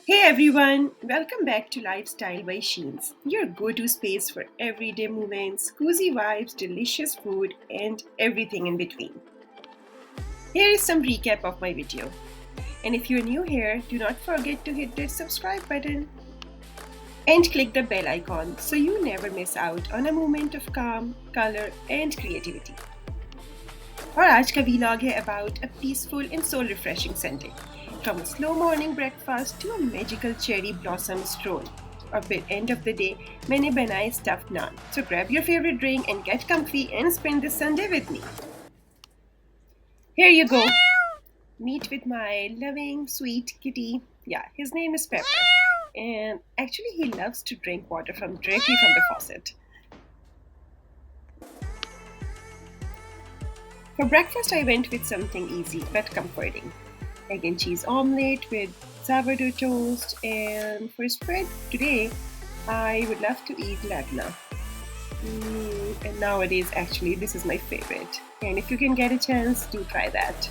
Hey everyone, welcome back to Lifestyle by Sheens, your go to space for everyday moments, cozy vibes, delicious food, and everything in between. Here is some recap of my video. And if you're new here, do not forget to hit the subscribe button and click the bell icon so you never miss out on a moment of calm, color, and creativity. और आज का vlog है about a peaceful and soul refreshing Sunday. From a slow morning breakfast to a magical cherry blossom stroll. और फिर end of the day मैंने बनाए stuffed naan. So grab your favorite drink and get comfy and spend this Sunday with me. Here you go. Meet with my loving, sweet kitty. Yeah, his name is Pepper. And actually he loves to drink water from directly from the faucet. For breakfast, I went with something easy but comforting. Egg and cheese omelette with sourdough toast, and for spread today, I would love to eat latna. And nowadays, actually, this is my favorite. And if you can get a chance, do try that.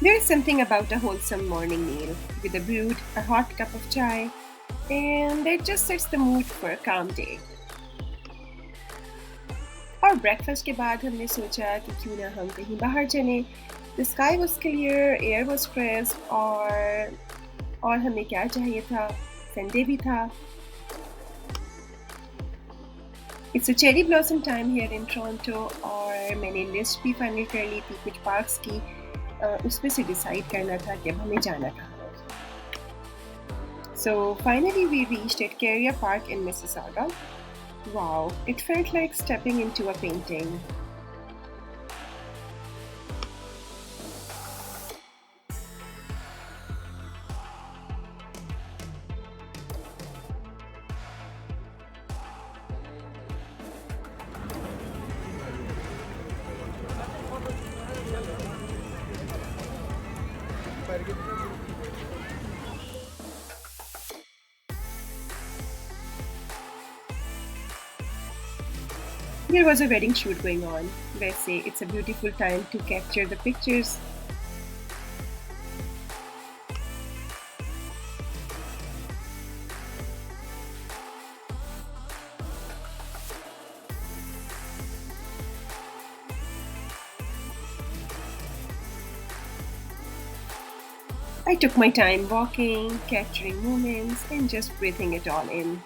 There is something about a wholesome morning meal with a brood, a hot cup of chai, and that just sets the mood for a calm day. और breakfast के बाद हमने सोचा कि क्यों ना हम कहीं बाहर चलें. The sky was clear, air was crisp और हमें क्या चाहिए था, संडे भी था. It's a cherry blossom time here in Toronto और मैंने लिस्ट भी फाइनल कर ली थी कुछ पार्क्स की. उसमें से डिसाइड करना था कि अब हमें जाना कहाँ. So finally we reached at Carrier Park in Mississauga. Wow, it felt like stepping into a painting. There was a wedding shoot going on. Let's say it's a beautiful time to capture the pictures. I took my time walking, capturing moments, and just breathing it all in.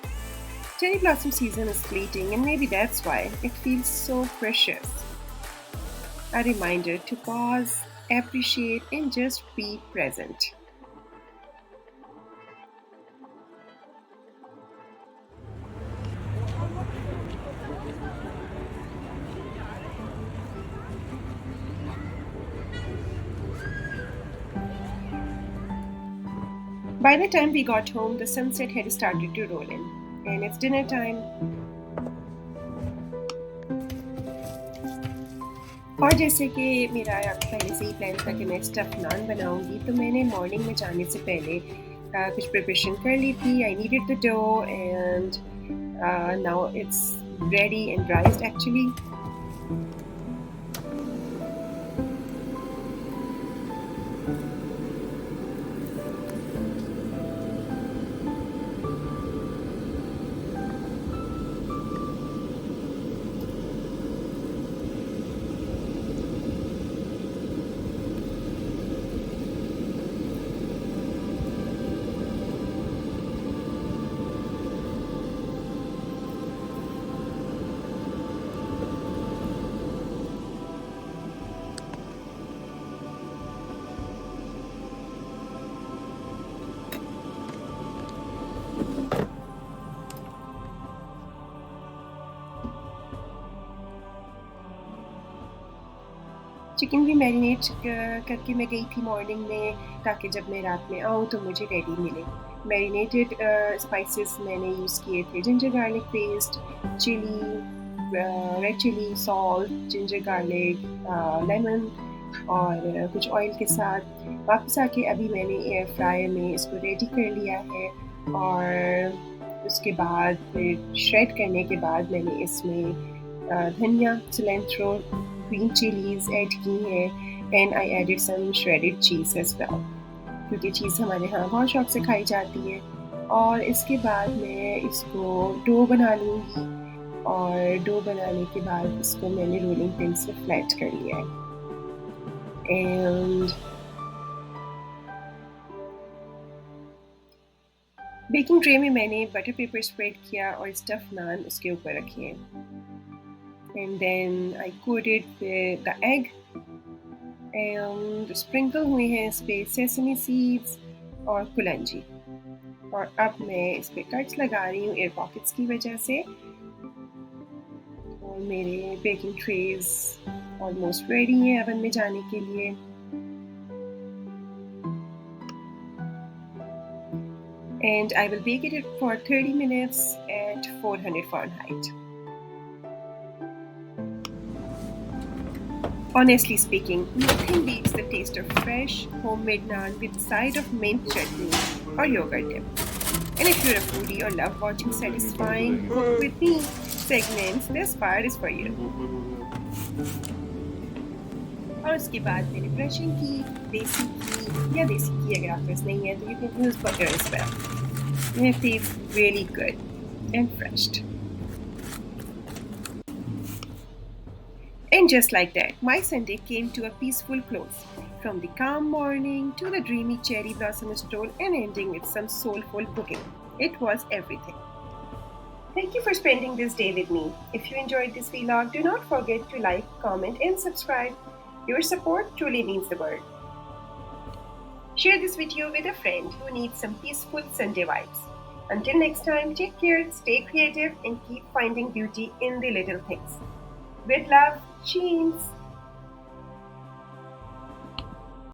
Cherry blossom season is fleeting, and maybe that's why it feels so precious. A reminder to pause, appreciate, and just be present. By the time we got home, the sunset had started to roll in, and it's dinner time. और जैसे कि मेरा पहले से ही plan था कि मैं stuff नान बनाऊंगी, तो मैंने मॉर्निंग में जाने से पहले कुछ प्रिपरेशन कर ली थी. I kneaded the dough and now it's ready and rised actually. Chicken भी मैरिनेट करके मैं गई थी मॉर्निंग में, ताकि जब मैं रात में आऊँ तो मुझे रेडी मिले. मैरिनेटेड स्पाइसेस मैंने यूज़ किए थे ginger garlic paste, chilli, red chilli, salt, ginger garlic, lemon और कुछ ऑयल के साथ. वापस आके अभी मैंने एयर फ्रायर में इसको रेडी कर लिया है और उसके बाद फिर श्रेड करने के बाद मैंने इसमें धनिया, सिलेंट्रो, green chilies add की है, and I added some shredded cheese as well. क्योंकि चीज़ हमारे यहाँ बहुत शौक से खाई जाती है। और इसके बाद मैं इसको डो बना लूँगी, और डो बनाने के बाद इसको मैंने रोलिंग पिन से फ्लैट कर लिया है। एंड बेकिंग ट्रे में मैंने बटर पेपर स्प्रेड किया और स्टफ नान उसके ऊपर रखे हैं। And then I coated with the egg and sprinkle हुए हैं इस पे सेसमी सीड्स और कुलंजी। और अब मैं इस पे कट्स लगा रही हूँ एयर पॉकेट्स की वजह से। और मेरे बेकिंग ट्रेज ऑलमोस्ट रेडी हैं ओवन में जाने के लिए। And I will bake it for 30 minutes at 400 Fahrenheit. Honestly speaking, nothing beats the taste of fresh, homemade naan with a side of mint chutney or yogurt dip. And if you're a foodie or love watching satisfying cook with me segments, this part is for you. और उसके बाद मैंने brushing की, देसी घी या देसी घी अगर आपके पास नहीं है तो you can use butter as well. And it tastes really good and fresh. And just like that, my Sunday came to a peaceful close. From the calm morning to the dreamy cherry blossom stroll and ending with some soulful cooking. It was everything. Thank you for spending this day with me. If you enjoyed this vlog, do not forget to like, comment and subscribe. Your support truly means the world. Share this video with a friend who needs some peaceful Sunday vibes. Until next time, take care, stay creative and keep finding beauty in the little things. With love, Sheens.